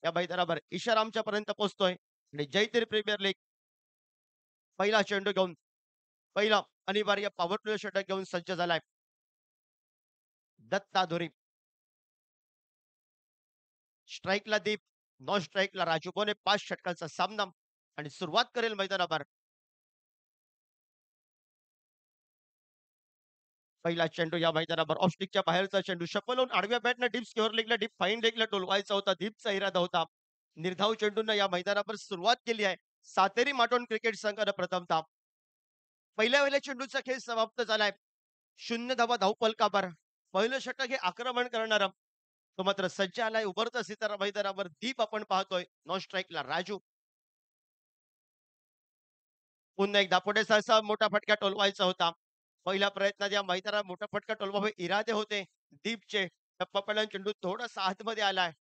या मैदानावर इशारामच्या पर्यंत पोहोचतोय आणि जयतीर प्रीमियर लीग पहिला चेंडू घेऊन पहिला अनिवार्य पॉवर प्ले षटक घेऊन सज्ज झालाय दत्ता धुरी. स्ट्राईकला दीप, नॉन स्ट्राईकला राजू कोणे. 5 षटकांचा सामना आणि सुरुवात करेल मैदानावर पहिला चेंडू या मैदानावर ऑफस्टिकच्या बाहेरचा चेंडू शपलून आडव्या बॅटनं डीप स्क्वेअर लेगला डीप फाईन लेगला टोलवायचा होता. दीपचा इरादा होता. निर्धाव चेंडूनं या मैदानावर सुरुवात केली आहे. सातेरी माटोन क्रिकेट संघानं प्रथमतः पहिल्या चेंडूचा खेळ समाप्त झालाय. 0 धावा धावफलकावर. पहिलं षटक हे आक्रमण करणारं तो मात्र सज्ज आलाय. उभरता सितारा मैदानावर दीप आपण पाहतोय. नॉन स्ट्राईकला राजू. पुन्हा एकदा पुढे सहसा मोठा फटका टोलवायचा होता. पहिल्या प्रयत्नात या मैदानात मोठा फटका टोलवावे इरादे होते दीपचे. टप्पा पहिला चेंडू थोडासा आतमध्ये आलाय.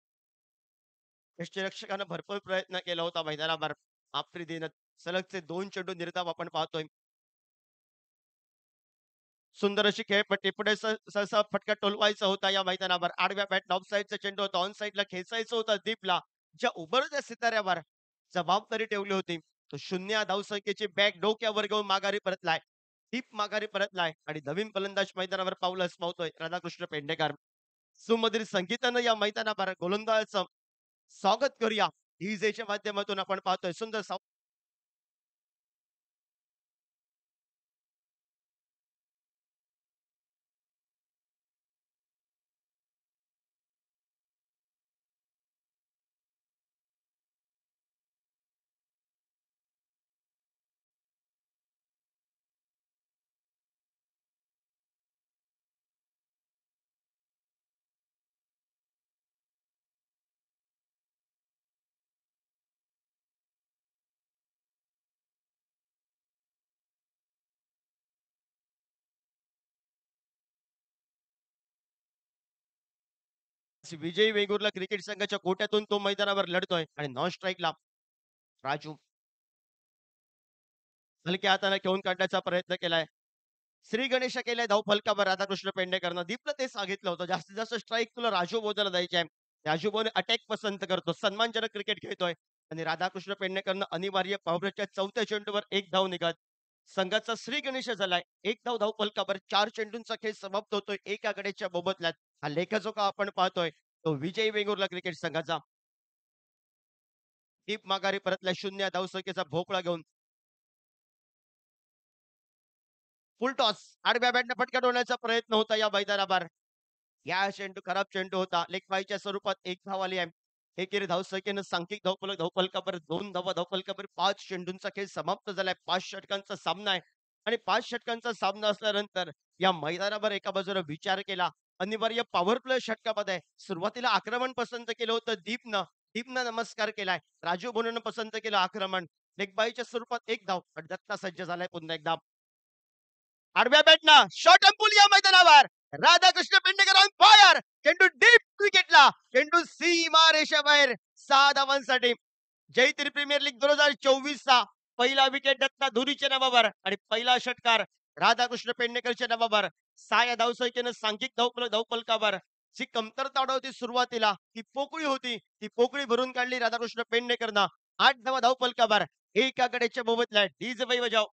यष्टीरक्षकानं भरपूर प्रयत्न केला होता मैदानावर. आफ्रिदीनं सलगचे 2 चेंडू निर्धाव आपण पाहतोय. सुंदर अशी खेळपट्टी पुढे सहसा फटका टोलवायचा होता या मैदानावर. आडव्या बॅट ऑफ साईडचा चेंडू होता. ऑन साईडला खेचायचं होता दीपला. ज्या उभरत्या सिताऱ्यावर जबाबदारी ठेवली होती. तो 0 धावसंख्येची बॅग डोक्यावर घेऊन माघारी परतलाय. दीप माघारी परतलाय आणि नवीन फलंदाज मैदानावर पाऊल पावतोय राधाकृष्ण पेडणेकर. सुमधुर संगीतानं या मैदानावर गोलंदाजाचं स्वागत करूया. डीजेच्या माध्यमातून आपण पाहतोय सुंदर विजय वेंगुर्ला क्रिकेट संघाच्या कोट्यातून तो मैदानावर लढतोय आणि नॉन स्ट्राईकला राजू हलक्या हाताने खेळून काढण्याचा प्रयत्न केलाय. श्री गणेश केलाय धाव फलकावर राधाकृष्ण पेडणेकरनं. दीपला ते सांगितलं होतं जास्तीत जास्त स्ट्राईक तुला राजू बोधाला द्यायचे आहे. राजू बोने अटॅक पसंत करतो. सन्मानजनक क्रिकेट खेळतोय आणि राधाकृष्ण पेडणेकरनं अनिवार्य पॉवरच्या चौथ्या चेंडूवर 1 धाव निघत संघाचा श्री गणेश झालाय. 1 धाव धाव फलकावर 4 चेंडूंचा खेळ समाप्त होतोय एका गड्याच्या मोबदल्यात. हा लेखाजोखा आपण पाहतोय तो विजय वेंगुर्ला क्रिकेट संघाचा. दीप माघारी परतल्या 0 धावसंख्येचा भोपळा घेऊन. फुल टॉस आडव्या बॅटने फटका डोळण्याचा प्रयत्न होता या मैदानावर. या चेंडू खराब चेंडू होता. लेगबायच्या स्वरूपात 1 धाव आली आहे. एकेरी धावसंख्येनं सांघिक धावफलक धावफलकावर 2 धावा धावफलकावर 5 चेंडूंचा खेळ समाप्त झालाय. 5 षटकांचा सामना आहे आणि 5 षटकांचा सामना असल्यानंतर या मैदानावर एका बाजूला विचार केला. अनिवार्य पॉवर प्ले षटकामध्ये सुरुवातीला आक्रमण पसंत केलं होतं दीपनं. दीपनं नमस्कार केलाय. राजू बोननं पसंत केलं आक्रमण. लेगबाईच्या स्वरूपात 1 धाव. पण दत्ता सज्ज झालाय पुन्हा एकदा. आडव्या बॅटनं शॉर्ट अँड पुल या मैदानावर. Radhakrishna Pednekar on fire. चेंडू डीप विकेटला. चेंडू सीमा रेषेबाहेर 6 धावांसाठी. जयतीर प्रीमियर लीग 2024 चा पहिला विकेट दत्ता धुरीच्या नावावर आणि पहिला षटकार राधाकृष्ण पेडणेकरच्या नावावर. 6 या धावसंख्येनं सांघिक धावफलकावर जी कमतरता होती सुरुवातीला ती पोकळी होती. ती पोकळी भरून काढली राधाकृष्ण पेडणेकरनं. 8 धावा धावफलकावर एका गड्याच्या मोबदल्यात डीजे बजाव.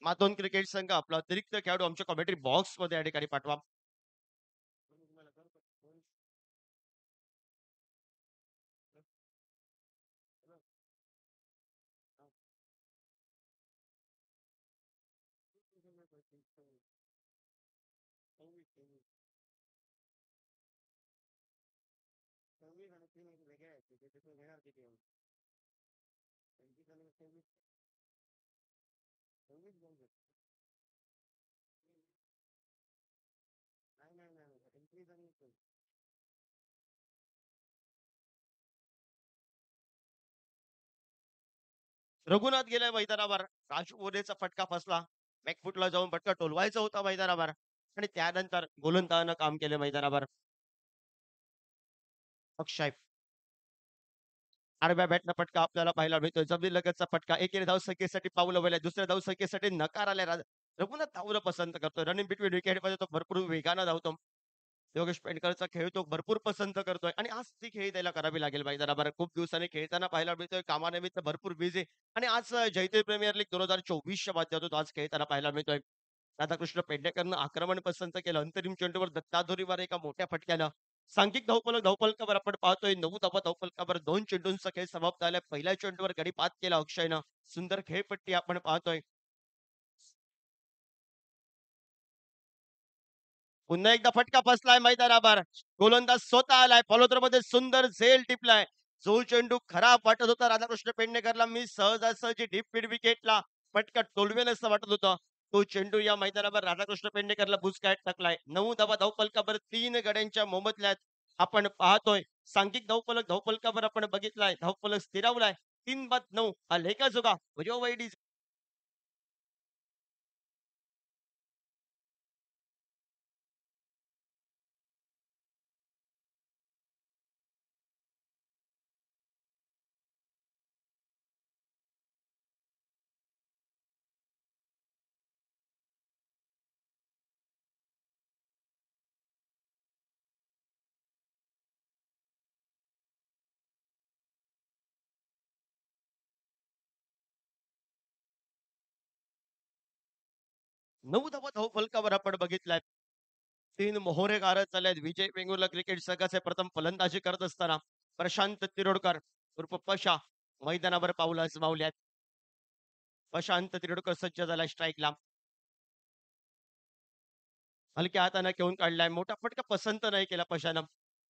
मातोन क्रिकेट संघ आपला अतिरिक्त खेळाडू आमच्या कॉमेंट्री बॉक्स मध्ये या ठिकाणी पाठवा. रघुनाथ गेलाय मैदानावर. राजू मोरेचा फटका फसला. बॅकफुटला जाऊन फटका टोलवायचा होता मैदानावर आणि त्यानंतर गोलंदाजानं काम केलं मैदानावर. अक्षय आडव्या बॅटनं फटका आपल्याला पाहायला मिळतोय. जमिनीलगतचा फटका. एकेरी धावसंख्येसाठी पावलं वळल्या. दुसऱ्या धावसंख्येसाठी नकार आले. रघुनाथ धावणं पसंत करतोय. रनिंग बिटवीन विकेटमध्ये तो भरपूर वेगानं धावतो. योगेश पेंडकरचा खेळ तो भरपूर पसंत करतोय आणि आज ती खेळी त्याला करावी लागेल मैदानावर. खूप दिवसांनी खेळताना पाहायला मिळतोय. कामानिमित्त भरपूर बिझी आणि आज जयते प्रीमियर लीग 2024च्या माध्यमातून आज खेळताना पाहायला मिळतोय. राधाकृष्ण पेडणेकरनं आक्रमण पसंत केलं. अंतरिम चेंडूवर दत्ताधोरीवर एका मोठ्या फटक्यानं सांघिक धावफलकावर आपण पाहतोय 9 धावा धावफलकावर 2 चेंडूंचा खेळ समाप्त झालाय. पहिल्या चेंडूवर गडी केला अक्षयनं. सुंदर खेळपट्टी आपण पाहतोय. पुन्हा एकदा फटका फसलाय मैदानावर. गोलंदाज स्वतः आलाय. फॉलोथ्रोमध्ये सुंदर झेल टिपलाय. जो चेंडू खराब वाटत होता राधाकृष्ण पेडणेकरला, मी सहजासहजी डीप मिड विकेटला फटका टोलवेल असं वाटत होतं. तो चेंडू या मैदानावर राधाकृष्ण पेडणेकरला बुचकाळ्यात टाकलाय. 9 धावा धावफलकावर 3 गड्यांच्या मोबदल्यात आपण पाहतोय. सांघिक धावफलकावर आपण बघितलाय. धावफलक स्थिरावलाय. 3-9 हा लेखाजोगा वैडी नऊ धावा धावफलकावर आपण बघितलाय. 3 मोहरे गारत चाललेत. विजय वेंगुर्ला क्रिकेट संघाचे प्रथम फलंदाजी करत असताना प्रशांत तिरोडकर उर्फ पशा मैदानावर पाऊल आजमावल्यात. प्रशांत तिरोडकर सज्ज झाला स्ट्राईकला. हलक्या हाताने घेऊन काढलाय. मोठा फटका पसंत नाही केला पशानं.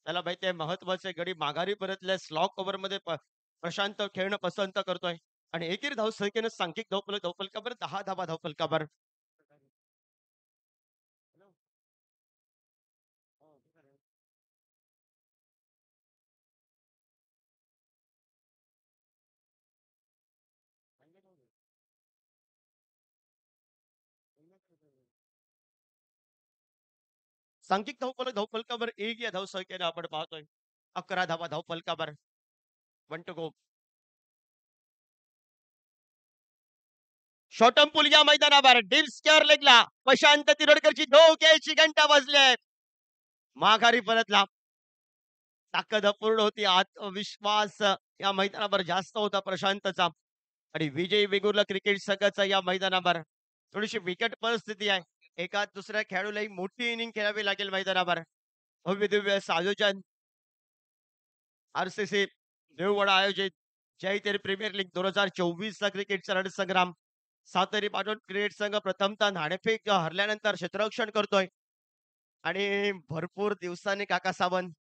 त्याला माहिती आहे महत्वाचे गडी माघारी परतल्या. स्लॉक ओव्हर मध्ये प्रशांत खेळणं पसंत करतोय आणि एकेरी धावसंख्येनं सांघिक धावफलकावर 10 धावा धावफलकावर. सांघिक धावफलकावर 1 या धावसंख्येने आपण पाहतोय. 11 धावा धावफलकावर. 1 टू गो. शॉटम पूल या मैदानावर डीप स्क्वेअर लेगला प्रशांत तिरोडकरची धोक्याची घंटा वाजली. माघारी परतला. ताकद अपूर्ण होती. आत्मविश्वास या मैदानावर जास्त होता प्रशांतचा आणि विजय वेंगुर्ला क्रिकेट संघाचा या मैदानावर थोडीशी विकट परिस्थिती आहे. एका दुसऱ्या खेळाडूलाही मोठी इनिंग खेळावी लागेल मैदानावर. भव्य दिव्य असं आयोजन आरसीसी देववाडा आयोजित जय प्रीमियर लीग 2024 चा क्रिकेटचा रणसंग्राम. सातेरी पाटण क्रिकेट संघ प्रथमतः नाणेफेक हरल्यानंतर क्षेत्ररक्षण करतोय आणि भरपूर दिवसांनी काका सावंत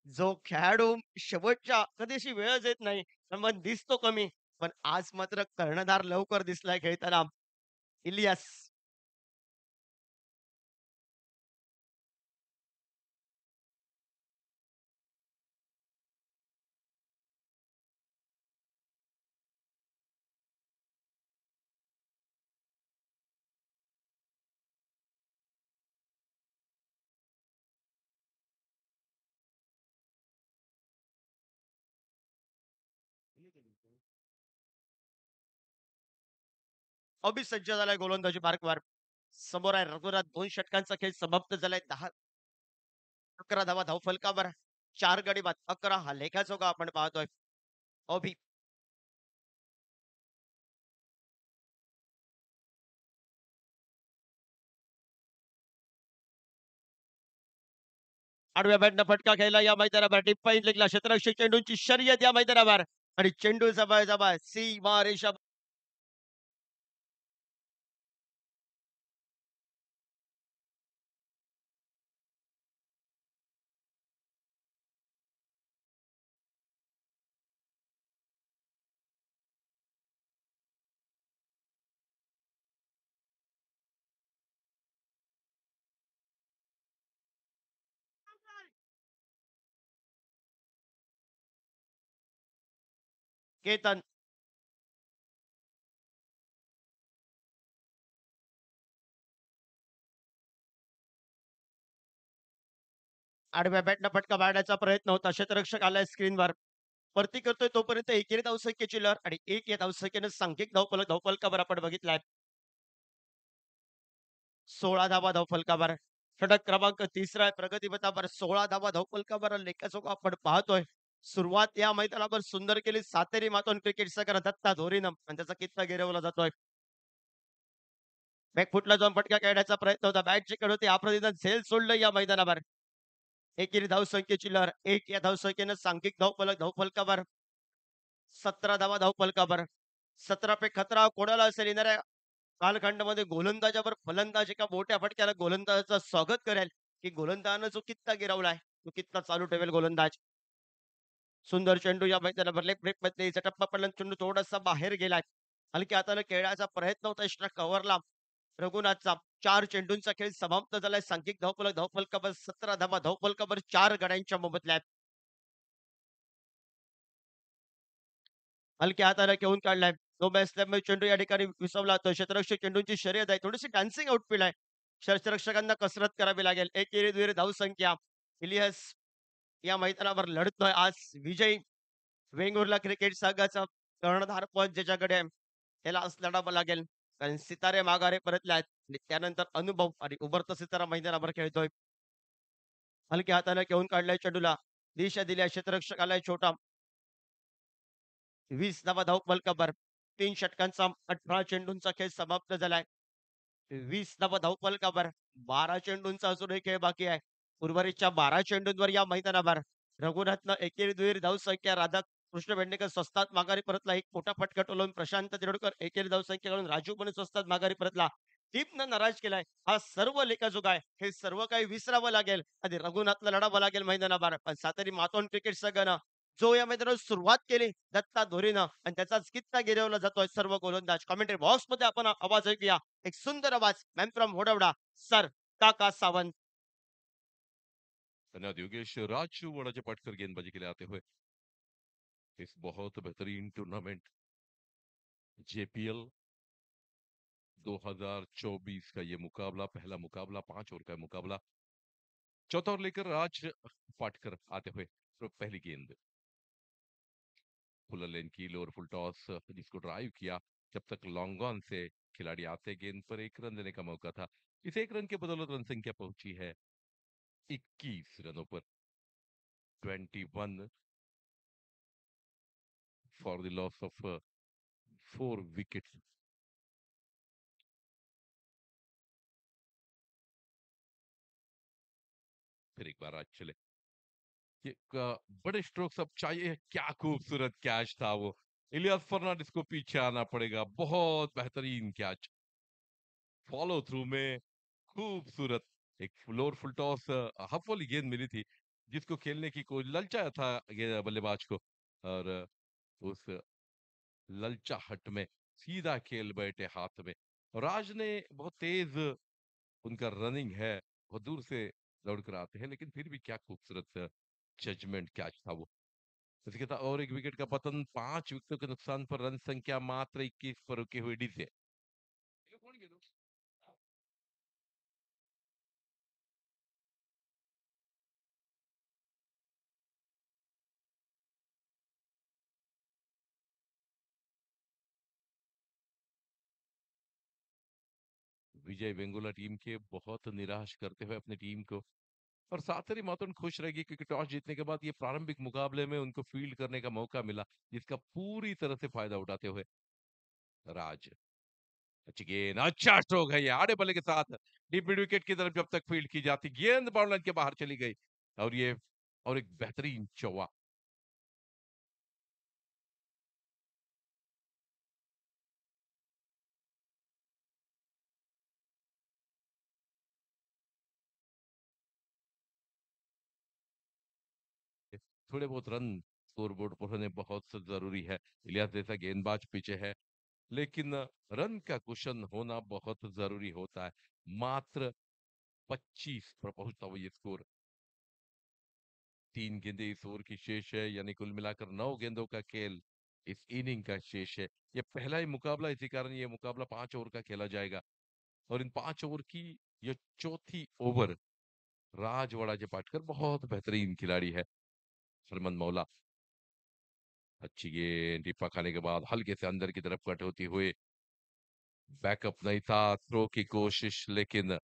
जो खेळाडू शेवटच्या कधी अशी वेळच येत नाही पण दिसतो कमी, पण आज मात्र कर्णधार लवकर दिसलाय खेळताना. इलियास अभिसज्ज झालाय गोलंदाजी मार्कवर. समोर आहे रघुनाथ. 2 षटकांचा खेळ समाप्त झालाय. 11 धावा धावफलकावर. 4 गडी बाद. 11 हा लेखाजोगा आपण पाहतोय. अभि आडव्या बॅटनं फटका खेळला या मैदानावर. डीप फाईन लेगला क्षेत्ररक्षक चेंडूंची शर्यत या मैदानावर आणि चेंडू जवळ जवळ सीमा रेषा केतन आडव्या बॅटनं फटका मारण्याचा प्रयत्न होता. क्षेत्ररक्षक आलाय स्क्रीनवर. वरती करतोय तोपर्यंत एकेरी धावसंख्येची लहर आणि एक या धावसंख्येनं सांघिक धावफलकावर आपण बघितलाय 16 धावा धावफलकावर. षटक क्रमांक तिसरा आहे प्रगतीपथावर 16 धावा धावफलकावर लेखाचोख आपण पाहतोय. सुरुवात या मैदानावर सुंदर केली सातेरी मातोन क्रिकेट संघानं दत्ता धोरीनं आणि त्याचा कित्ता गिरवला जातोय. बॅकफुटला जाऊन फटका खेळण्याचा प्रयत्न होता. बॅट जिकड होती. आफ्रिदीनं झेल सोडलं या मैदानावर. एकेरी धावसंख्येची लहर 1 या धावसंख्येनं सांघिक धावफलकावर 17 धावा धावफलकावर. 17 पे खतरा कोणाला असेल येणाऱ्या कालखंडामध्ये गोलंदाजावर फलंदाज एका मोठ्या फटक्याला गोलंदाजाचं स्वागत करेल, की गोलंदाजानं जो कित्ता गिरवलाय, तो कित्ता चालू ठेवेल गोलंदाज. सुंदर चेंडू या मैदानावर लेफ्ट ब्रेकमध्ये टप्पा पडला चेंडू थोडासा बाहेर गेलाय. हलक्या हाताने खेळायचा प्रयत्न होता एक्स्ट्रा कव्हरला रघुनाथचा. 4 चेंडूंचा खेळ समाप्त झालाय. सांघिक धावफलकावर 17 धावा धावफलकावर 4 गड्यांच्या मोबदल्यात. हलक्या हाताने घेऊन काढलाय. नो बॅट्समन चेंडू या ठिकाणी विसवला जातोय. क्षेत्ररक्षक चेंडूंची शर्यत आहे. थोडीशी डान्सिंग आउटफील्ड आहे. क्षेत्ररक्षकांना कसरत करावी लागेल. एकेरी दुहेरी धावसंख्या. इलियास या मैदानावर लढतोय आज विजयी वेंगुर्ला क्रिकेट संघाचा कर्णधार पद ज्याच्याकडे आहे, त्याला आज लढावं लागेल. कारण सितारे माघारी परतले आहेत आणि त्यानंतर अनुभव आणि उभरता सितारा मैदानावर खेळतोय. हलक्या हाताने घेऊन काढलाय चेंडूला. दिशा दिल्या क्षेत्ररक्षक आलाय छोटा. 20 धावा धावफलकावर. 3 षटकांचा 18 चेंडूंचा खेळ समाप्त झालाय. 20 धावा धावफलकावर. 12 चेंडूंचा अजूनही खेळ बाकी आहे. उर्वरितच्या 12 चेंडूंवर या मैदानावर रघुनाथनं एकेरी दुहेरी धावसंख्या राधाकृष्ण बेंडेकर स्वस्तात माघारी परतला. एक मोठा फटका टोलवून प्रशांत तिरोडकर एकेरी धावसंख्या काढून राजू पण स्वस्तात माघारी परतला. टीपनं नाराज केलाय. हा सर्व लेखाजोग आहे. हे सर्व काही विसरावं लागेल आणि रघुनाथला लढावं लागेल मैदानावर. पण सातारी मातोंड क्रिकेट संघानं जो या मैदानावर सुरुवात केली दत्ता धोरीनं आणि त्याचाच कित्ता गिरवला जातोय सर्व गोलंदाज. कॉमेंट्री बॉक्स मध्ये आपण आवाज ऐकूया. एक सुंदर आवाज मॅन फ्रॉम होडवडा सर काका सावंत. धन्यवाद योगेश राजवाड़ा से पटकर गेंदबाजी के लिए आते हुए इस बहुत बेहतरीन टूर्नामेंट जेपीएल 2024 का ये मुकाबला पहला मुकाबला 5 ओवर का मुकाबला चौथा ओवर लेकर राज पाटकर आते हुए तो पहली गेंद फुल लेन की लोअर फुल टॉस जिसको ड्राइव किया जब तक लॉन्ग ऑन से खिलाड़ी आते गेंद पर एक रन देने का मौका था इस एक रन के बदौलत रन संख्या पहुंची है 21 रनों पर 21 for the loss of 4 wickets. फिर एक बार आज चले ये बड़े स्ट्रोक्स अब चाहिए क्या खूबसूरत कैच था वो इलियास फर्नांडिस को पीछे आना पड़ेगा बहुत बेहतरीन कैच फॉलो थ्रू में खूबसूरत एक फ्लोर फुल टॉस हफ वाली गेंद मिली थी जिसको खेलने की कोई ललचाया था बल्लेबाज को और उस ललचाहट में सीधा खेल बैठे हाथ में और राज ने बहुत तेज उनका रनिंग है बहुत दूर से दौड़ कर आते हैं लेकिन फिर भी क्या खूबसूरत जजमेंट कैच था वो इसके साथ और एक विकेट का पतन 5 विकेटों के नुकसान पर रन संख्या मात्र 21 पर रुकी हुई डी से विजय वेंगुला टीम के बहुत निराश करते हुए अपनी टीम को और साथरी मातुन खुश रहेगी क्योंकि टॉस जीतने के बाद ये प्रारंभिक मुकाबले में उनको फील्ड करने का मौका मिला जिसका पूरी तरह से फायदा उठाते हुए राज अच्छी गेंद अच्छा स्ट्रोक है ये आड़े बल्ले के साथ डीप मिड विकेट की तरफ जब तक फील्ड की जाती गेंद बाउंड्री के बाहर चली गई और ये और एक बेहतरीन चौवा थोड़े बहुत रन स्कोरबोर्ड पर होने बहुत जरूरी है इलियास जैसा गेंदबाज पीछे है लेकिन रन का कुशन होना बहुत जरूरी होता है मात्र 25 पर पहुंचता हुआ ये स्कोर 3 गेंदें इस ओवर की शेष है यानी कुल मिलाकर 9 गेंदों का खेल इस इनिंग का शेष है। ये पहला ही मुकाबला, इसी कारण ये मुकाबला 5 ओवर का खेला जाएगा। और इन 5 ओवर की ये चौथी ओवर, राज वड़ाजे पाटकर बहुत बेहतरीन खिलाड़ी है। हरमन मौला, अच्छी गेंद, टिप्पा खाने के बाद हल्के से अंदर की तरफ कट होती हुई, बैकअप नहीं था, थ्रो की कोशिश, लेकिन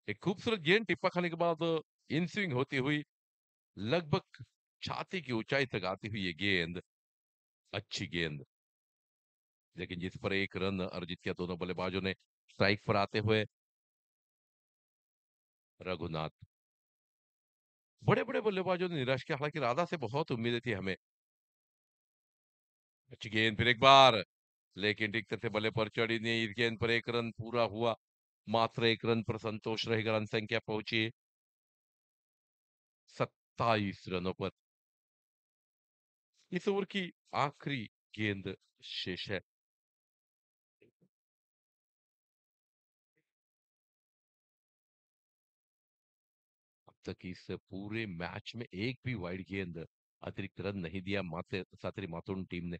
एक खूबसूरत गेंद टिप्पा खाने के बाद इन स्विंग होती हुई लगभग छाती की ऊंचाई तक आती हुई ये गेंद, अच्छी गेंद, लेकिन जिस पर एक रन अर्जित किया दोनों बल्लेबाजों ने। स्ट्राइक पर आते हुए रघुनाथ, बड़े बड़े बल्लेबाजों ने निराश किया, हालांकि राधा से बहुत उम्मीदें थी हमें। अच्छी गेंद फिर एक बार, लेकिन ठीक तरह से बल्ले पर चढ़ी नहीं। इस गेंद पर एक रन पूरा हुआ, मात्र एक रन पर संतोष रहेगा। रन संख्या पहुंची 27 रनों पर। इस ओवर की आखिरी गेंद शेष है। अब तक इस पूरे मैच में एक भी वाइड गेंद अतिरिक्त रन नहीं दिया माते सातरी मातुन टीम ने।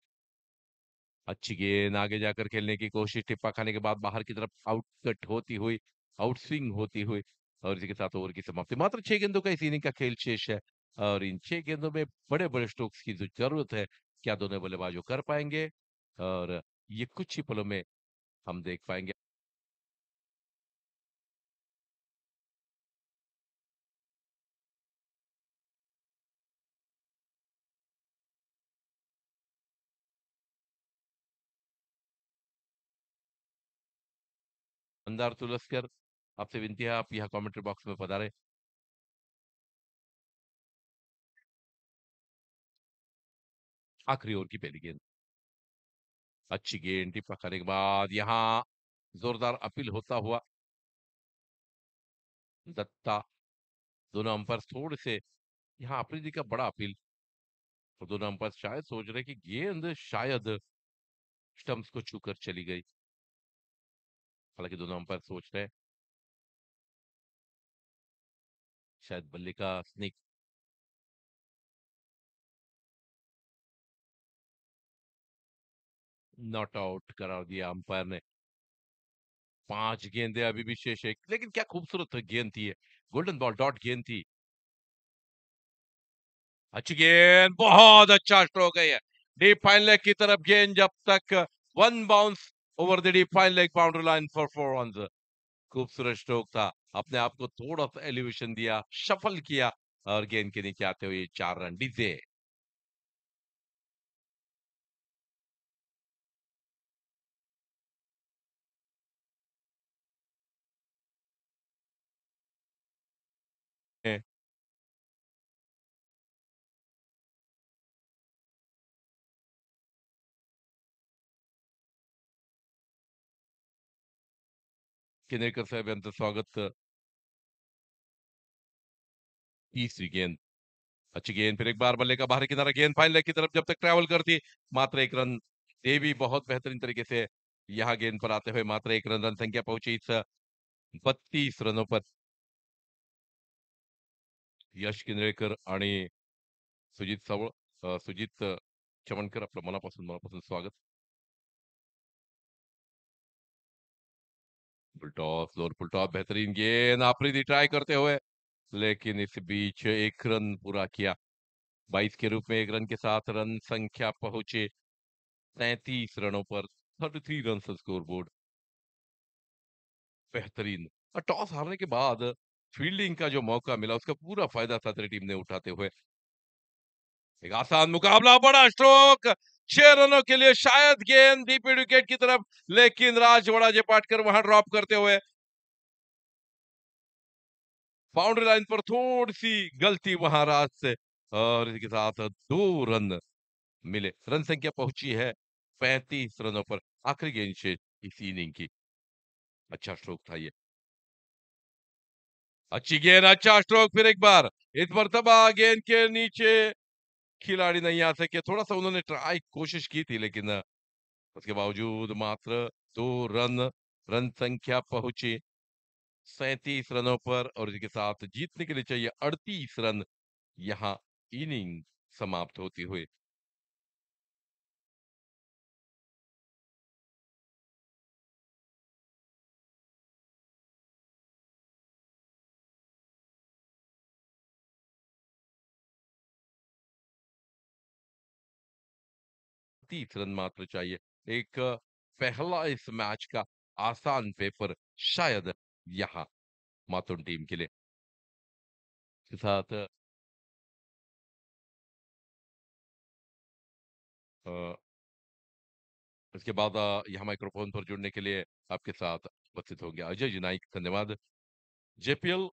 अच्छी गेंद, आगे जाकर खेलने की कोशिश, टिप्पा खाने के बाद बाहर की तरफ आउट कट होती हुई, आउट स्विंग होती हुई, और इसी के साथ ओवर की समाप्ति। मात्र 6 गेंदों का इस इनिंग का खेल शेष है, और इन 6 गेंदों में बड़े बड़े स्ट्रोक्स की जो जरूरत है, क्या दोनों बल्लेबाजों कर पाएंगे, और ये कुछ ही पलों में हम देख पाएंगे। अंदार तुलस्कर, आपसे विनती है आप यहाँ कमेंट्री बॉक्स में पधारे। आखिरी ओवर की पहली गेंद, अच्छी गेंद, टिप्पा खाने के बाद यहाँ जोरदार अपील होता हुआ दत्ता, दोनों अंपायर थोड़े से यहाँ अफरीदी का बड़ा अपील, और दोनों अंपायर शायद सोच रहे कि गेंद शायद स्टंप्स को छूकर चली गई। हालांकि दोनों अंपायर सोच रहे हैं शायद बल्ले का स्निक। नॉट आउट करार दिया अंपायर ने। 5 गेंदें अभी भी शेष है, लेकिन क्या खूबसूरत गेंद थी ये, गोल्डन बॉल डॉट गेंद थी। अच्छी गेंद, बहुत अच्छा स्ट्रोक है ये, डीप फाइन लेग की तरफ गेंद, जब तक one bounce over the deep fine leg, boundary line for 4 run. खूबसूरत स्ट्रोक था, अपने आप को थोड़ा सा एलिवेशन दिया, शफल किया, और गेंद के नीचे आते हुए 4 रन डीजे। किनेकर साहब अंतर स्वागत। तीसरी गेंद, अच्छी गेंद फिर एक बार बल्ले का बाहरी किनारा, गेंद फाइन लेग की तरफ जब तक ट्रैवल करती, मात्र एक रन। देवी बहुत बेहतरीन तरीके से यहाँ गेंद पर आते हुए मात्र एक रन, रन संख्या पहुंची इस 32 रनों पर। यश किंद्रेकर आणि सुजित सवळ, सुजित चमनकर, आपलं मनापासून मनापासून स्वागत। फुलटॉस, लोअर फुलटॉस, बेहतरीन गेंद, आफरीदी ट्राई करते हुए, लेकिन इस बीच एक रन पूरा किया। 22 के रूप में एक रन के साथ रन संख्या पहुंचे 33 रनों पर। 33 रन स्कोर बोर्ड, बेहतरीन। और टॉस हारने के बाद फील्डिंग का जो मौका मिला, उसका पूरा फायदा सातरी टीम ने उठाते हुए एक आसान मुकाबला, बड़ा स्ट्रोक, 6 रनों के लिए शायद गेंद डीप विकेट की तरफ, लेकिन राज वड़ाजे पाटकर वहां ड्रॉप करते हुए बाउंड्री लाइन पर थोड़ी सी गलती वहां राज से, और इसके साथ 2 रन मिले। रन संख्या पहुंची है 35 रनों पर। आखिरी गेंद से इस इनिंग की, अच्छा स्ट्रोक था ये, अच्छी गेंद, अच्छा स्ट्रोक फिर एक बार, इस मर्तबा गेंद के नीचे खिलाड़ी नहीं आ सके। थोड़ा सा उन्होंने ट्राई कोशिश की थी, लेकिन उसके बावजूद मात्र 2 रन, रन संख्या पहुंची 37 रनों पर, और इसके साथ जीतने के लिए चाहिए 38 रन। यहाँ इनिंग समाप्त होती हुई 30 रन मात्र चाहिए। एक पहला इस मैच का आसान पेपर शायद यहाँ मातुन टीम के लिए। के साथ अ, इसके बाद यहाँ माइक्रोफोन पर जुड़ने के लिए आपके साथ उपस्थित होंगे अजय जी नाइक। धन्यवाद। जेपीएल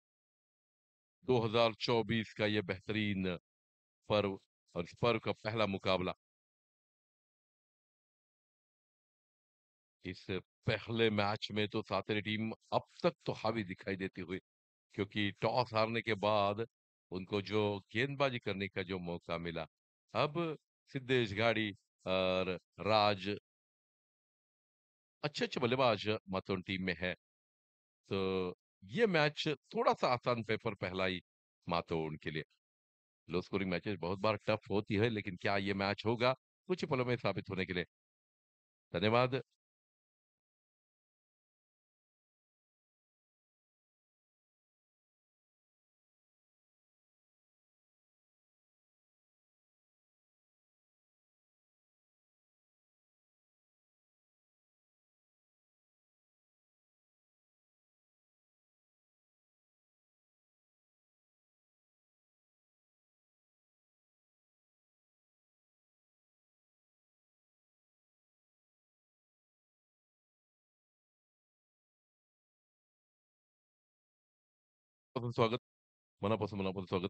2024 का ये बेहतरीन पर्व और इस पर्व का पहला मुकाबला इस पहले मैच में तो सातरी टीम अब तक तो हावी दिखाई देती हुई, क्योंकि टॉस हारने के बाद उनको जो गेंदबाजी करने का जो मौका मिला, अब सिद्धेश गाड़ी और राज अच्छे अच्छे बल्लेबाज मातोन टीम में है। तो ये मैच थोड़ा सा आसान पेपर पहला ही मातोन के लिए। लो स्कोरिंग मैचेस बहुत बार टफ होती है, लेकिन क्या ये मैच होगा कुछ ही पलों में साबित होने के लिए। धन्यवाद। स्वागत, मनापासून मनापासून स्वागत।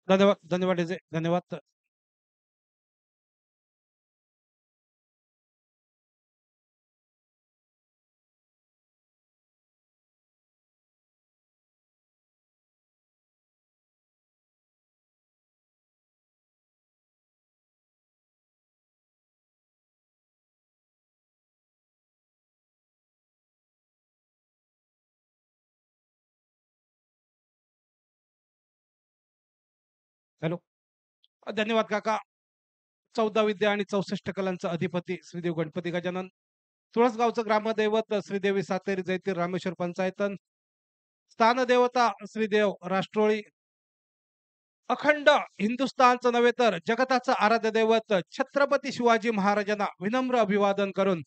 धन्यवाद धन्यवाद अजय, धन्यवाद। हॅलो, धन्यवाद काका। 14 विद्या आणि 64 कलांचा अधिपती श्रीदेव गणपती गजानन, तुळसगावचं ग्रामदैवत श्रीदेवी सातेरी जैतीर रामेश्वर पंचायतन, स्थानदेवता श्रीदेव राष्ट्रोळी, अखंड हिंदुस्थानचं नव्हे तर जगताचं आराध्य दैवत छत्रपती शिवाजी महाराजांना विनम्र अभिवादन करून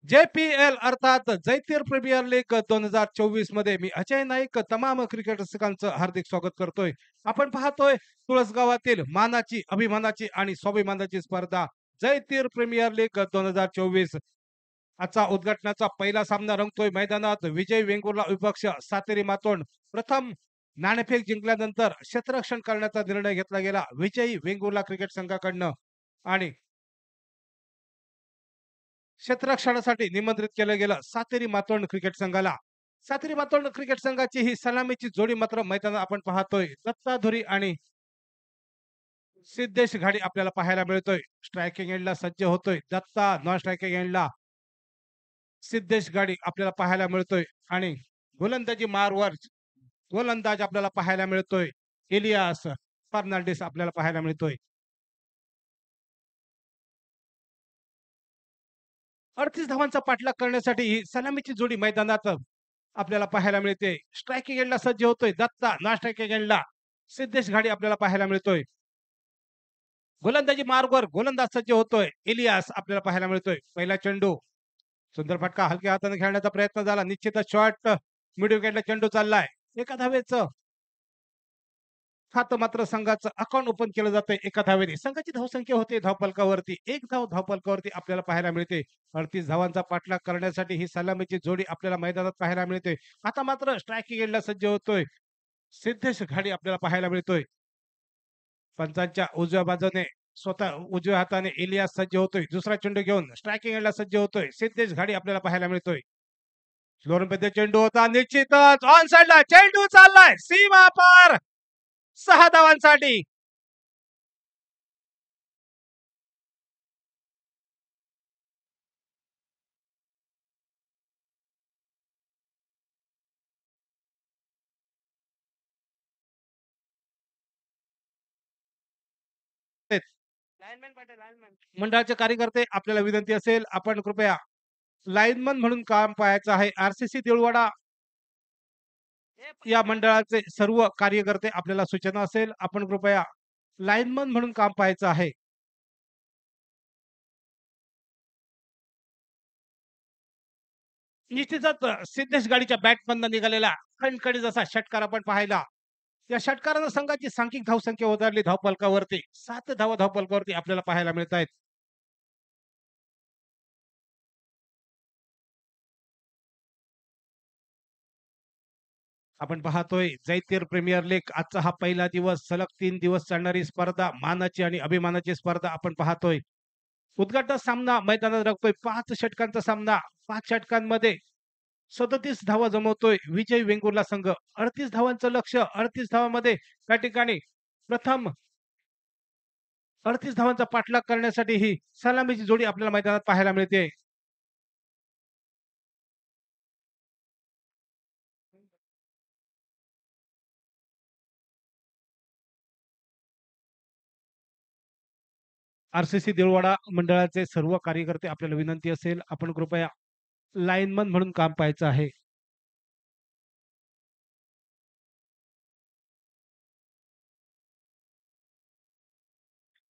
JPL अर्थात जैतीर प्रीमियर लीग 2024 मध्ये मी अजय नाईक तमाम क्रिकेट रसिकांचं हार्दिक स्वागत करतोय। आपण पाहतोय तुळसगावातील मानाची, अभिमानाची आणि स्वाभिमानाची स्पर्धा जैतीर प्रीमियर लीग 2024। आजचा उद्घाटनाचा पहिला सामना रंगतोय मैदानात। विजय वेंगुर्ला विपक्ष सातेरी मातोंड। प्रथम नाणेफेक जिंकल्यानंतर क्षेत्ररक्षण करण्याचा निर्णय घेतला गेला विजयी वेंगुर्ला क्रिकेट संघाकडनं आणि क्षेत्ररक्षणासाठी निमंत्रित केलं गेलं सातेरी मातोंड क्रिकेट संघाला। सातेरी मातोंड क्रिकेट संघाची ही सलामीची जोडी मात्र मैदानात आपण पाहतोय दत्ताधुरी आणि सिद्धेश घाडी आपल्याला पाहायला मिळतोय। स्ट्रायकिंग एंडला सज्ज होतोय दत्ता, नॉन स्ट्रायकिंग एंडला सिद्धेश गाडी आपल्याला पाहायला मिळतोय आणि गोलंदाजी मारवर गोलंदाज आपल्याला पाहायला मिळतोय इलियास फर्नांडिस आपल्याला पाहायला मिळतोय। 38 धावांचा पाठलाग करण्यासाठी ही सलामीची जोडी मैदानात आपल्याला पाहायला मिळते। स्ट्रायकिंग एंडला सज्ज होतोय दत्ता, नॉन स्ट्रायकिंग एंडला सिद्धेश घाडी आपल्याला पाहायला मिळतोय. गोलंदाजी मार्गवर गोलंदाज सज्ज होतोय. इलियास आपल्याला पाहायला मिळतोय. पहिला चेंडू सुंदर फटका हलक्या हाताने खेळण्याचा प्रयत्न झाला. निश्चितच शॉट मिडल विकेटला चेंडू चाललाय. एका धावेचं खातं मात्र संघाचं अकाउंट ओपन केलं जातंय एका धावेने. संघाची धावसंख्या होते धावफलकावरती. एक धाव धावफलकावरती आपल्याला पाहायला मिळते. 38 धावांचा पाठलाग करण्यासाठी ही सलामीची जोडी आपल्याला मैदानात पाहायला मिळते. आता मात्र स्ट्रायकिंग एंडला सज्ज होतोय. सिद्धेश घाडी आपल्याला पाहायला मिळतोय. पंचांच्या उजव्या बाजूने स्वतः उजव्या हाताने इलियास सज्ज होतोय. दुसरा चेंडू घेऊन स्ट्रायकिंग एंडला सज्ज होतोय. सिद्धेश घाडी आपल्याला पाहायला मिळतोय. फ्लोरमध्ये चेंडू होता. निश्चितच ऑन साइडला चेंडू चाललाय सीमा पार 6 धावांसाठी. मंडळाचे कार्यकर्ते आपल्याला विनंती असेल आपण कृपया लाईनमन म्हणून काम पाहायचं आहे. आरसीसी देऊळवाडा या मंडळाचे सर्व कार्यकर्ते आपल्याला सूचना असेल आपण कृपया लाईनमन म्हणून काम पाहायचं आहे. निश्चितच सिद्धेश गाडीच्या बॅटमधनं निघालेला खणखणीत असा षटकार आपण पाहिला. या षटकारानं संघाची सांख्यिक धावसंख्या उधारली धावफलकावरती. 7 धावा धावफलकावरती आपल्याला पाहायला मिळत आहेत. आपण पाहतोय जैतीर प्रीमियर लीग आजचा हा पहिला दिवस. सलग 3 दिवस चालणारी स्पर्धा, मानाची आणि अभिमानाची स्पर्धा आपण पाहतोय. उद्घाटन सामना मैदानात रंगतोय. 5 षटकांचा सामना. 5 षटकांमध्ये 37 धावा जमवतोय विजय वेंगुर्ला संघ. 38 धावांचं लक्ष्य. 38 धावांमध्ये त्या ठिकाणी प्रथम 38 धावांचा पाठलाग करण्यासाठी ही सलामीची जोडी आपल्याला मैदानात पाहायला मिळते. आरसीसी देऊळवाडा मंडळाचे सर्व कार्यकर्ते आपल्याला विनंती असेल आपण कृपया लाईनमन म्हणून काम पाहायचं आहे.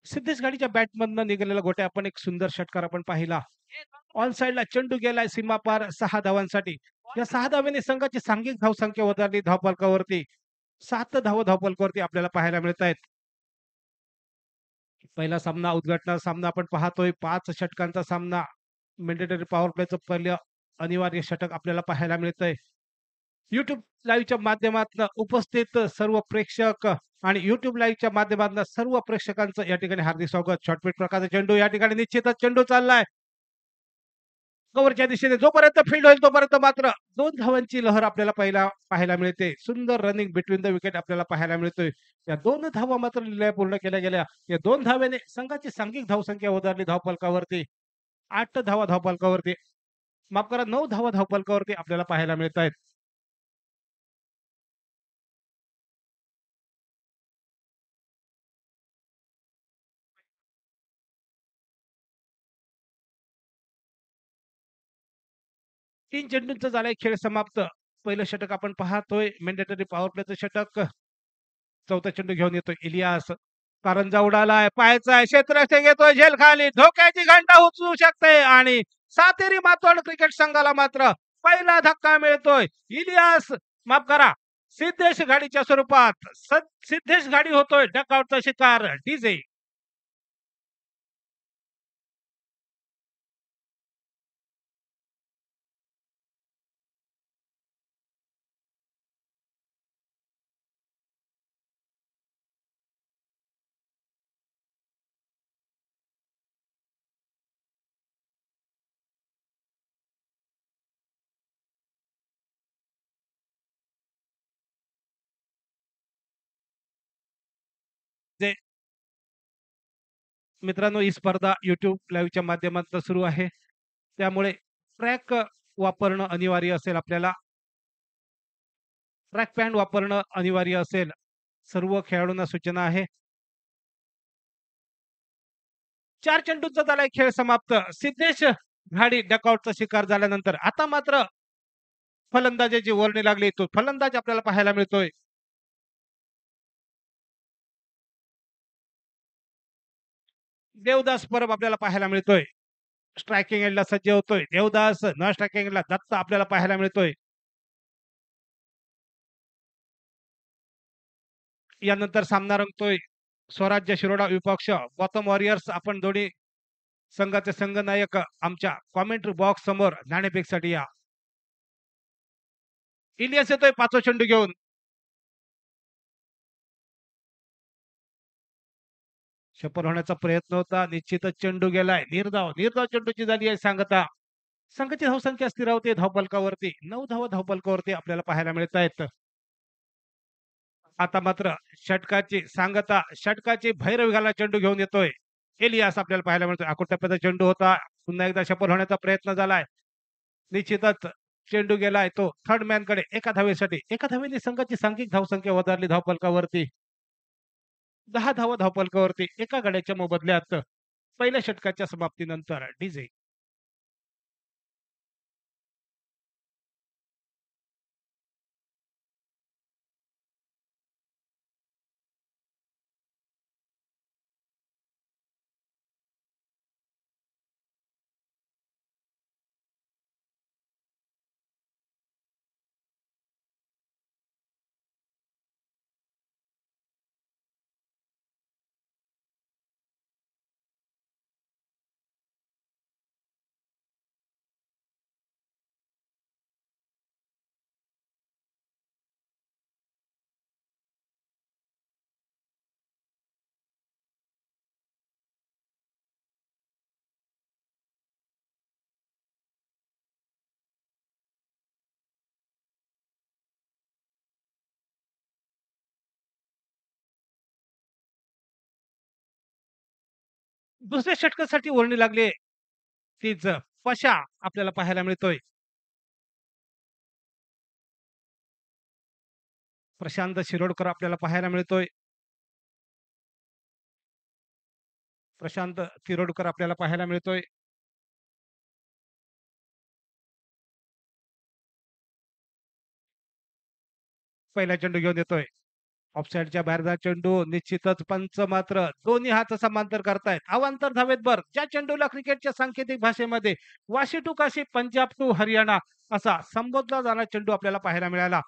सिद्धेश गाडीच्या बॅटमधनं निघालेला गोट्या आपण एक सुंदर षटकार आपण पाहिला. ऑन साइडला चेंडू गेलाय सीमापार 6 धावांसाठी. या 6 धावेने संघाची सांघिक धावसंख्या उधारली धावफलकावरती. 7 धावा धावफलकावरती आपल्याला पाहायला मिळत आहेत. पहिला सामना उद्घाटन सामना आपण पाहतोय. 5 षटकांचा सामना. मॅन्डेटरी पॉवर प्लेचं पहिलं अनिवार्य षटक आपल्याला पाहायला मिळतंय. युट्यूब लाईव्हच्या माध्यमातून उपस्थित सर्व प्रेक्षक आणि युट्यूब लाईव्हच्या माध्यमातून सर्व प्रेक्षकांचं या ठिकाणी हार्दिक स्वागत. शॉर्टपिच प्रकारचा चेंडू या ठिकाणी निश्चितच चेंडू चाललाय कव्हरच्या दिशेने. जोपर्यंत फील्ड होईल तोपर्यंत मात्र 2 धावांची लहर आपल्याला पहिला पाहायला मिळते. सुंदर रनिंग बिटवीन द विकेट आपल्याला पाहायला मिळतोय. या 2 धावा मात्र लिलाय पूर्ण केल्या गेल्या. या 2 धावेने संघाची सांघिक धावसंख्या उधारली धावफलकावरती. 8 धावा धावफलकावरती. माफ करा 9 धावा धावफलकावरती आपल्याला पाहायला मिळत आहेत. तीन चेंडूंचा झालाय खेळ समाप्त. पहिलं षटक आपण पाहतोय मॅन्डेटरी पॉवर प्लेचं षटक. चौथा चेंडू घेऊन येतोय इलियास. कारंजा उडालाय. पाहायचा क्षेत्ररक्षक येतोय झेल खाली. धोक्याची घंटा उचलू शकते आणि सातेरी मातोंड क्रिकेट संघाला मात्र पहिला धक्का मिळतोय. इलियास माफ करा सिद्धेश घाडीच्या स्वरूपात सिद्धेश घाडी होतोय डकआउटचा शिकार. डीजे मित्रांनो ही स्पर्धा युट्यूब लाईव्हच्या माध्यमातून सुरू आहे. त्यामुळे ट्रॅक वापरणं अनिवार्य असेल. आपल्याला ट्रॅक पॅड वापरणं अनिवार्य असेल. सर्व खेळाडूंना सूचना आहे. 4 चेंडूंचा झालाय खेळ समाप्त. सिद्धेश घाडी डकआउटचा शिकार झाल्यानंतर आता मात्र फलंदाजाची वर्णी लागली. तो फलंदाज आपल्याला पाहायला मिळतोय. देवदास परब आपल्याला पाहायला मिळतोय. स्ट्रायकिंग एंडला सज्ज होतोय देवदास. न स्ट्रायकिंग एंडला दत्त आपल्याला पाहायला मिळतोय. यानंतर सामना रंगतोय स्वराज्य शिरोडा विपक्ष गौतम वॉरियर्स. आपण दोन्ही संघाचे संघनायक आमच्या कॉमेंट्री बॉक्स समोर नाणेफेकसाठी या. इलियास येतोय 5वा चेंडू घेऊन. सफल होण्याचा प्रयत्न होता. निश्चितच चेंडू गेलाय. निर्धाव निर्धाव चेंडूची झाली आहे सांगता. संघाची धावसंख्या स्थिर होते धावफलकावरती. 9 धावा धावफलकावरती आपल्याला पाहायला मिळत आहेत. आता मात्र षटकाची सांगता षटकाची भैरव घाला चेंडू घेऊन येतोय एलियास आपल्याला पाहायला मिळतोय. आकुटप्प्याचा चेंडू होता. पुन्हा एकदा सफल होण्याचा प्रयत्न झालाय. निश्चितच चेंडू गेलाय तो थर्ड मॅन कडे एका धावेसाठी. एका धावेने संघाची सांघिक धावसंख्या वधारली धावफलकावरती. 10 धावा धावफलकावरती एका गड्याच्या मोबदल्यात पहिल्या षटकाच्या समाप्तीनंतर डीजे. दुसऱ्या षटकासाठी वर्णी लागले तीच पशा आपल्याला पाहायला मिळतोय. प्रशांत शिरोडकर आपल्याला पाहायला मिळतोय. प्रशांत तिरोडकर आपल्याला पाहायला मिळतोय. पहिला चेंडू घेऊन येतोय. ऑफसाईडच्या बाहेरचा चेंडू. निश्चितच पंच मात्र दोन्ही हात समांतर करतायत. अवांतर धावेत भर. ज्या चेंडूला क्रिकेटच्या सांकेतिक भाषेमध्ये वाशी टू काशी पंजाब टू हरियाणा असा संबोधला जाणारा चेंडू आपल्याला पाहायला मिळाला.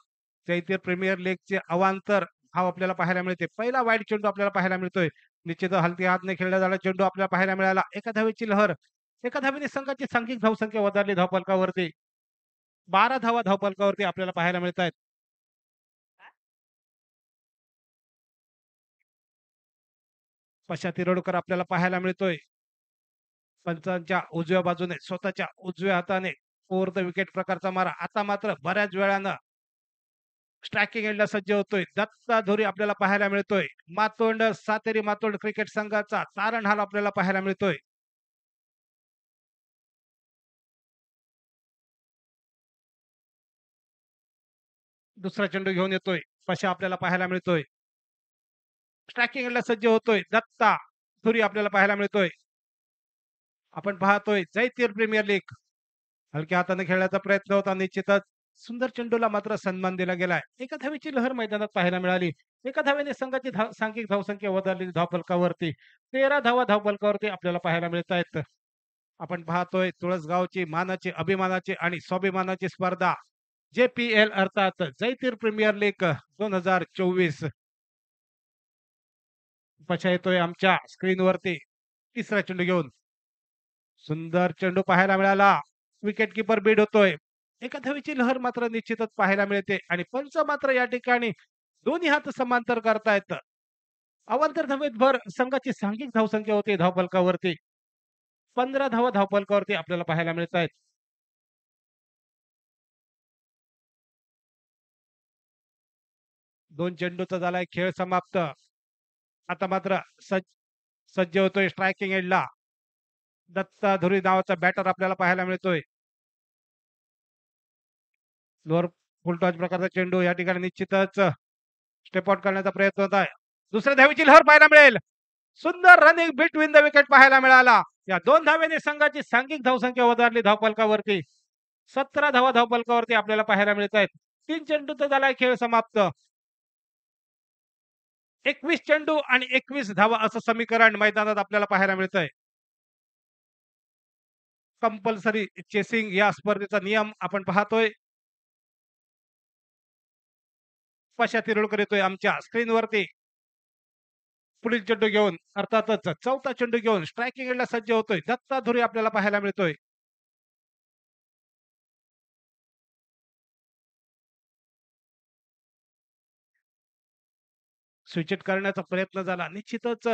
चैत्य प्रीमियर लीगचे अवांतर धाव आपल्याला पाहायला मिळते. पहिला वाईट चेंडू आपल्याला पाहायला मिळतोय. निश्चित हलती हातने खेळला जाणारा चेंडू आपल्याला पाहायला मिळाला. एका धावेची लहर. एका धावेने संघाची सांघिक धावसंख्या वधारली धावफलकावरती. 12 धावा धावफलकावरती आपल्याला पाहायला मिळत आहेत. पशा तिरोडकर आपल्याला पाहायला मिळतोय. पंचांच्या उजव्या बाजूने स्वतःच्या उजव्या हाताने ओव्हर द विकेट प्रकारचा मारा. आता मात्र बऱ्याच वेळानं स्ट्रायकिंग एंडला सज्ज होतोय. दत्ता धुरी आपल्याला पाहायला मिळतोय. मातोंड सातेरी मातोंड क्रिकेट संघाचा तारणहाल आपल्याला पाहायला मिळतोय. दुसरा चेंडू घेऊन येतोय. पशा आपल्याला पाहायला मिळतोय. स्ट्रायकिंग एंडला सज्ज होतोय. दत्ता धुरी आपल्याला पाहायला मिळतोय. आपण पाहतोय जयतीर प्रीमियर लीग. हलक्या हाताने खेळण्याचा प्रयत्न होता. निश्चितच सुंदर चेंडूला मात्र सन्मान दिला गेलाय. एका धावेची लहर मैदानात पाहायला मिळाली. एका धावेने संघाची सांघिक धावसंख्या वधारली धावफलकावरती. 13 धावा धावफलकावरती आपल्याला पाहायला मिळत आहेत. आपण पाहतोय तुळसगावची मानाची अभिमानाची आणि स्वाभिमानाची स्पर्धा JPL अर्थात जयतीर प्रीमियर लीग 2024. पछा येतोय आमच्या स्क्रीनवरती तिसरा चेंडू घेऊन. सुंदर चेंडू पाहायला मिळाला. विकेट किपर बीड होतोय. एका धावेची लहर मात्र निश्चितच पाहायला मिळते आणि पंच मात्र या ठिकाणी दोन्ही हात समांतर करतायत. अवांतर धावेत भर संघाची सांघिक धावसंख्या होती धावफलकावरती. 15 धावा धावफलकावरती आपल्याला पाहायला मिळत आहेत. दोन चेंडूचा झालाय खेळ समाप्त. आता मात्र सज्ज होतोय स्ट्रायकिंग एंडला. दत्ता धुरी नावाचा बॅटर आपल्याला पाहायला मिळतोय. लोअर फुलटॉच प्रकारचा चेंडू या ठिकाणी निश्चितच स्टेप आउट करण्याचा प्रयत्न होत आहे. दुसऱ्या धावेची लहर पाहायला मिळेल. सुंदर रनिंग बिटवीन द विकेट पाहायला मिळाला. या दोन धावेने संघाची सांघिक धावसंख्या वधारली धावफलकावरती. 17 धावा धावफलकावरती आपल्याला पाहायला मिळत आहेत. 3 चेंडूचा झालाय खेळ समाप्त. 21 चेंडू आणि 21 धावा असं समीकरण मैदानात आपल्याला पाहायला मिळतंय. कंपल्सरी चेसिंग या स्पर्धेचा नियम आपण पाहतोय. पशा तिरुळकर येतोय आमच्या स्क्रीनवरती. पुढील चेंडू घेऊन अर्थातच चौथा चेंडू घेऊन स्ट्रायकिंग एंडला सज्ज होतोय दत्ता धुरी आपल्याला पाहायला मिळतोय. स्विचेट करण्याचा प्रयत्न झाला, निश्चितच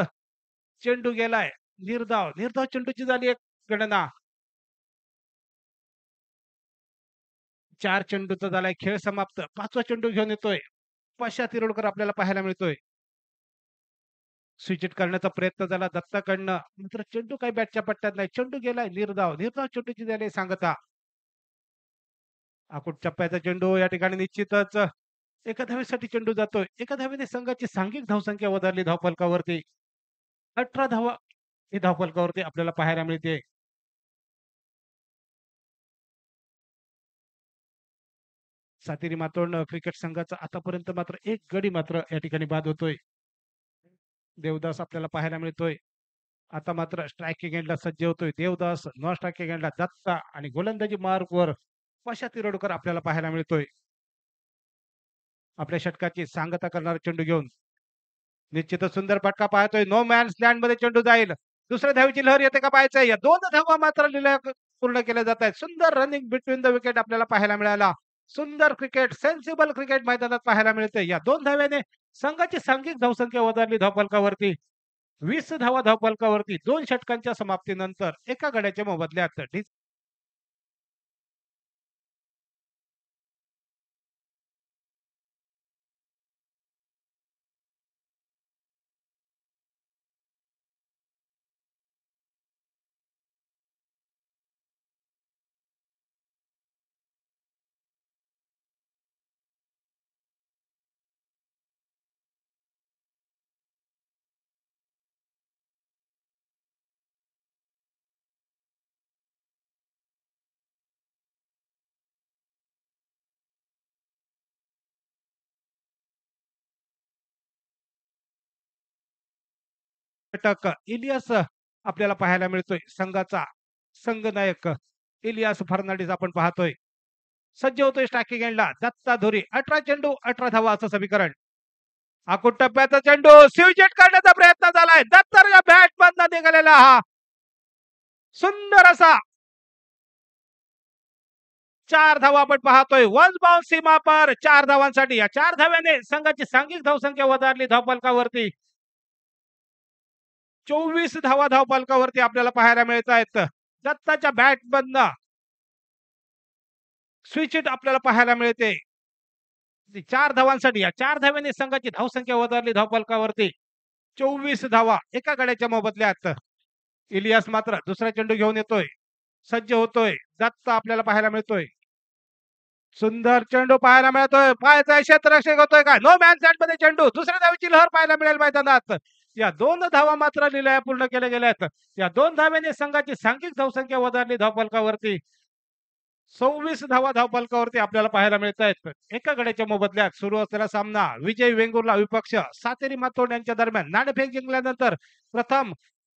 चेंडू गेलाय निर्धाव निर्धाव चेंडूची झाली एक गणना. 4 चेंडूचा झालाय खेळ समाप्त. 5वा चेंडू घेऊन येतोय पशा तिरुळकर आपल्याला पाहायला मिळतोय. स्विचेट करण्याचा प्रयत्न झाला दत्ताकडनं, मात्र चेंडू काही बॅटच्या पट्ट्यात नाही. चेंडू गेलाय निर्धाव निर्धाव चेंडूची झाली सांगता. आकुट टप्प्याचा चेंडू या ठिकाणी निश्चितच एका धावेसाठी चेंडू जातोय. एका धावेने संघाची सांघिक धावसंख्या वधारली धावफलकावरती. 18 धावा ही धावफलकावरती आपल्याला पाहायला मिळते. सातेरी मातोंड क्रिकेट संघाचा आतापर्यंत मात्र एक गडी मात्र या ठिकाणी बाद होतोय. देवदास आपल्याला पाहायला मिळतोय. आता मात्र स्ट्रायकिंग एंडला सज्ज होतोय देवदास. नॉन स्ट्रायकिंग एंडला दत्ता आणि गोलंदाजी मार्कवर पशा तिरोडकर आपल्याला पाहायला मिळतोय. आपल्या षटकाची सांगता करणारा चेंडू घेऊन निश्चितच सुंदर फटका पाहतोय. नो मॅन्स लँड मध्ये चेंडू जाईल. दुसऱ्या धावेची लहर येते का पाहायचंय. या 2 धावा मात्र पूर्ण केल्या जात आहेत. सुंदर रनिंग बिटवीन द विकेट आपल्याला पाहायला मिळाला. सुंदर क्रिकेट सेन्सिबल क्रिकेट मैदानात पाहायला मिळते. या 2 धाव्याने संघाची सांघिक धावसंख्या वधारली धावफलकावरती. 20 धावा धावफलकावरती 2 षटकांच्या समाप्तीनंतर एका गड्याच्या मोबदल्यात. षटक इलियास आपल्याला पाहायला मिळतोय. संघाचा संघनायक इलियास फर्नांडिस आपण पाहतोय. सज्ज होतोय स्ट्रायकिंग एंडला दत्ता धुरी. 18 चेंडू 18 धावा असं समीकरण. आकुट टप्प्याचा चेंडू स्विचेट करण्याचा प्रयत्न झालाय. दत्ताच्या बॅट मधनं निघालेला हा सुंदर असा 4 धावा आपण पाहतोय. वन बाउन्स सीमा पर 4 धावांसाठी. या 4 धाव्याने संघाची सांघिक धावसंख्या वधारली धावफलकावरती. 24 धावा धावफलकावरती आपल्याला पाहायला मिळत आहेत. दत्ताच्या बॅट मधनं स्विचेट आपल्याला पाहायला मिळते. 4 धावांसाठी. या 4 धाव्याने संघाची धावसंख्या वधारली धावफलकावरती. 24 धावा एका गड्याच्या मोबदल्यात. इलियास मात्र दुसरा चेंडू घेऊन येतोय. सज्ज होतोय. दत्ता आपल्याला पाहायला मिळतोय. सुंदर चेंडू पाहायला मिळतोय. पाहायचा क्षेत्ररक्षक होतोय काय. नो मॅन लँड मध्ये चेंडू. दुसऱ्या धावेची लहर पाहायला मिळेल मैदानात. या 2 धावा मात्र लिलाया पूर्ण केल्या गेल्यात. या 2 धाव्याने संघाची सांघिक धावसंख्या वधारली धावफलकावरती. 26 धावा धावफलकावरती आपल्याला पाहायला मिळत आहेत. एका गड्याच्या मोबदल्यात सुरू असलेला सामना विजय वेंगुर्ला विपक्ष सातेरी मातोंड यांच्या दरम्यान नाणेफेक जिंकल्यानंतर प्रथम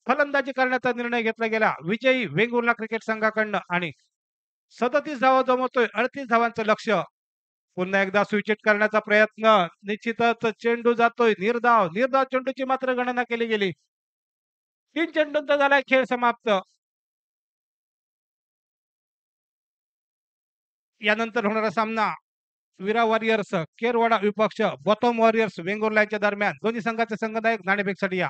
फलंदाजी करण्याचा निर्णय घेतला गेला विजयी वेंगुर्ला क्रिकेट संघाकडनं आणि 37 धावा जमवतोय. 38 धावांचं लक्ष. पुन्हा एकदा स्विचेट करण्याचा प्रयत्न. निश्चितच चेंडू जातोय निर्धाव निर्धाव चेंडूची मात्र गणना केली गेली. 3 चेंडूंचा झालाय खेळ समाप्त. यानंतर होणारा सामना विरा वॉरियर्स केरवाडा विपक्ष बॉटम वॉरियर्स वेंगुर्ला यांच्या दरम्यान. दोन्ही संघाचे संघनायक नाणेफेकसाठी या.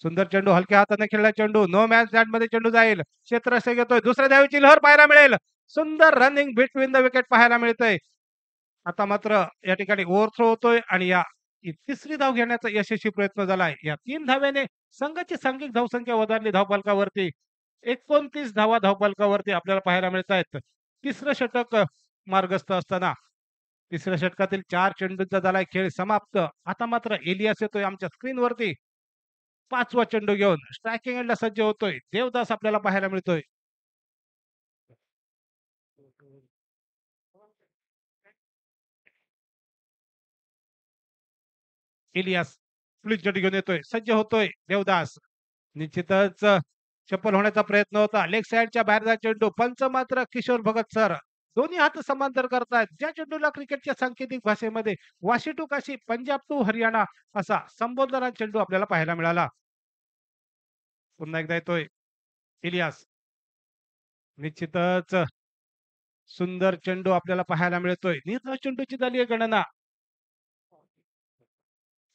सुंदर चेंडू हलक्या हाताने खेळला चेंडू. नो मॅन लँड मध्ये चेंडू जाईल. क्षेत्ररक्षक येतोय. दुसऱ्या धावेची लहर पाहायला मिळेल. सुंदर रनिंग बिटवीन द विकेट पाहायला मिळतंय. आता मात्र या ठिकाणी ओव्हरथ्रो होतोय आणि या तिसरी धाव घेण्याचा यशस्वी प्रयत्न झालाय. या 3 धाव्याने संघाची सांघिक धावसंख्या वधारली धावफलकावरती. 29 धावा धावफलकावरती आपल्याला पाहायला मिळत आहेत. तिसरं षटक मार्गस्थ असताना तिसऱ्या षटकातील 4 चेंडूंचा झालाय खेळ समाप्त. आता मात्र इलियास येतोय आमच्या स्क्रीनवरती. 5वा चेंडू घेऊन स्ट्रायकिंग एंडला सज्ज होतोय देवदास आपल्याला पाहायला मिळतोय. इलियास पुढील चेंडू घेऊन येतोय, सज्ज होतोय देवदास. निश्चितच चप्पल होण्याचा प्रयत्न होता. लेग साइडच्या बाहेरचा चेंडू. पंच मात्र किशोर भगत सर दोन्ही हात समांतर करतायत. ज्या चेंडूला क्रिकेटच्या सांकेतिक भाषेमध्ये वाशी टू काशी, पंजाब टू हरियाणा असा संबोधनारा चेंडू आपल्याला पाहायला मिळाला. पुन्हा एकदा येतोय इलियास. निश्चितच सुंदर चेंडू आपल्याला पाहायला मिळतोय. निर्धाव चेंडूची झाली आहे गणना.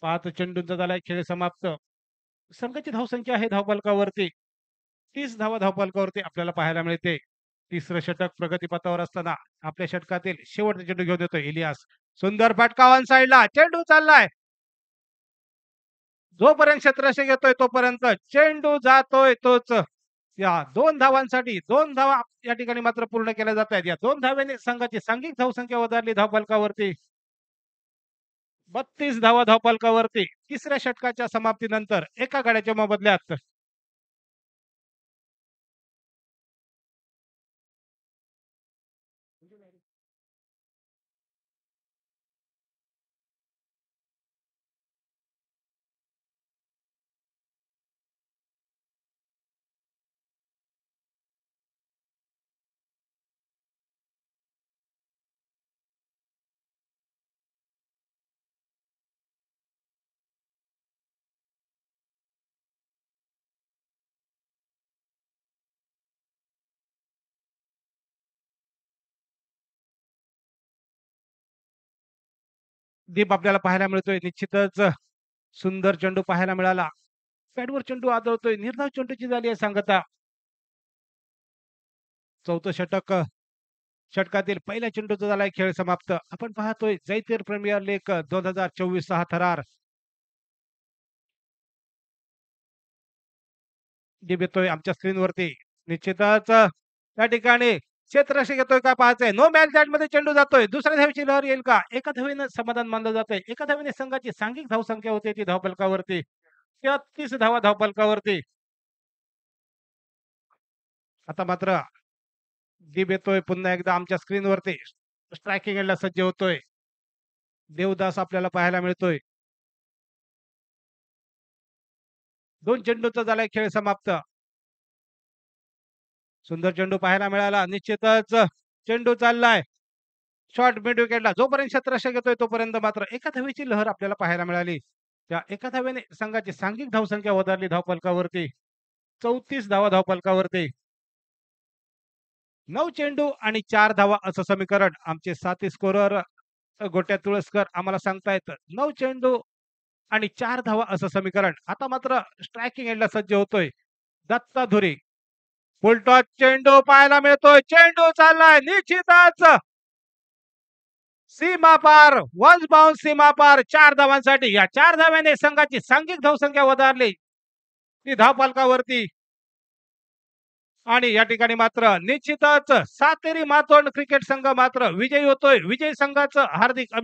5 चेंडूंचा झालाय खेळ समाप्त. संघाची धावसंख्या आहे धावफलकावरती 30 धावा धावफलकावरती आपल्याला पाहायला मिळते. तिसरं षटक प्रगतीपथावर असताना आपल्या षटकातील शेवटचा चेंडू घेऊन येतोय इलियास. सुंदर फटका ऑन साइडला. चेंडू चाललाय. जोपर्यंत क्षेत्ररक्षक येतोय तोपर्यंत चेंडू जातोय तोच. या 2 धावांसाठी 2 धावा या ठिकाणी मात्र पूर्ण केल्या जात आहेत. या 2 धाव्याने संघाची सांघिक धावसंख्या वधारली धावफलकावरती 32 धावा धावफलकावरती. तिसऱ्या षटकाच्या समाप्तीनंतर एका गड्याच्या मोबदल्यात दीप आपल्याला पाहायला मिळतोय. निश्चितच सुंदर चेंडू पाहायला मिळाला. पॅडवर चेंडू आदळतोय. निर्धाव चेंडूची झाली आहे सांगता. चौथं षटक षटकातील पहिल्या चेंडूचा झालाय खेळ समाप्त. आपण पाहतोय जयतीर प्रीमियर लीग 2024 हा थरार दीप येतोय आमच्या स्क्रीनवरती. निश्चितच त्या ठिकाणी क्षेत्ररक्षक येतोय का पाहायचंय. नो मॅच दॅट मध्ये चेंडू जातोय. दुसऱ्या धावेची लहर येईल का. एका धावेनं समाधान मानलं जातंय. एका धावेने संघाची सांघिक धावसंख्या होते ती धावफलकावरती 33 धावा धावफलकावरती. आता मात्र दीप येतोय पुन्हा एकदा आमच्या स्क्रीनवरती. स्ट्रायकिंग एंडला सज्ज होतोय. देवदास आपल्याला पाहायला मिळतोय. 2 चेंडूचा झालाय खेळ समाप्त. सुंदर चेंडू पाहायला मिळाला. निश्चितच चेंडू चाललाय शॉर्ट मिड विकेटला. जोपर्यंत क्षेत्ररक्षक येतोय तोपर्यंत मात्र एका धावेची लहर आपल्याला पाहायला मिळाली. त्या एका धावेने संघाची सांघिक धावसंख्या वधारली धावफलकावरती 34 धावा धावफलकावरती. 9 चेंडू आणि 4 धावा असं समीकरण आमचे साथी स्कोरर गोट्या तुळसकर आम्हाला सांगतायत. 9 चेंडू आणि 4 धावा असं समीकरण. आता मात्र स्ट्रायकिंग एंडला सज्ज होतोय दत्ता धुरी. फुलटॉस चेंडू पाहायला मिळतोय. चेंडू चाललाय. निश्चितच सीमा पार. वन्स बाउंड सीमा पार 4 धावांसाठी. या 4 धाव्याने संघाची सांघिक धावसंख्या वधारली ती धावफलकावरती. आणि या ठिकाणी मात्र निश्चितच सातेरी मातोंड क्रिकेट संघ मात्र विजयी होतोय. विजयी संघाचं हार्दिक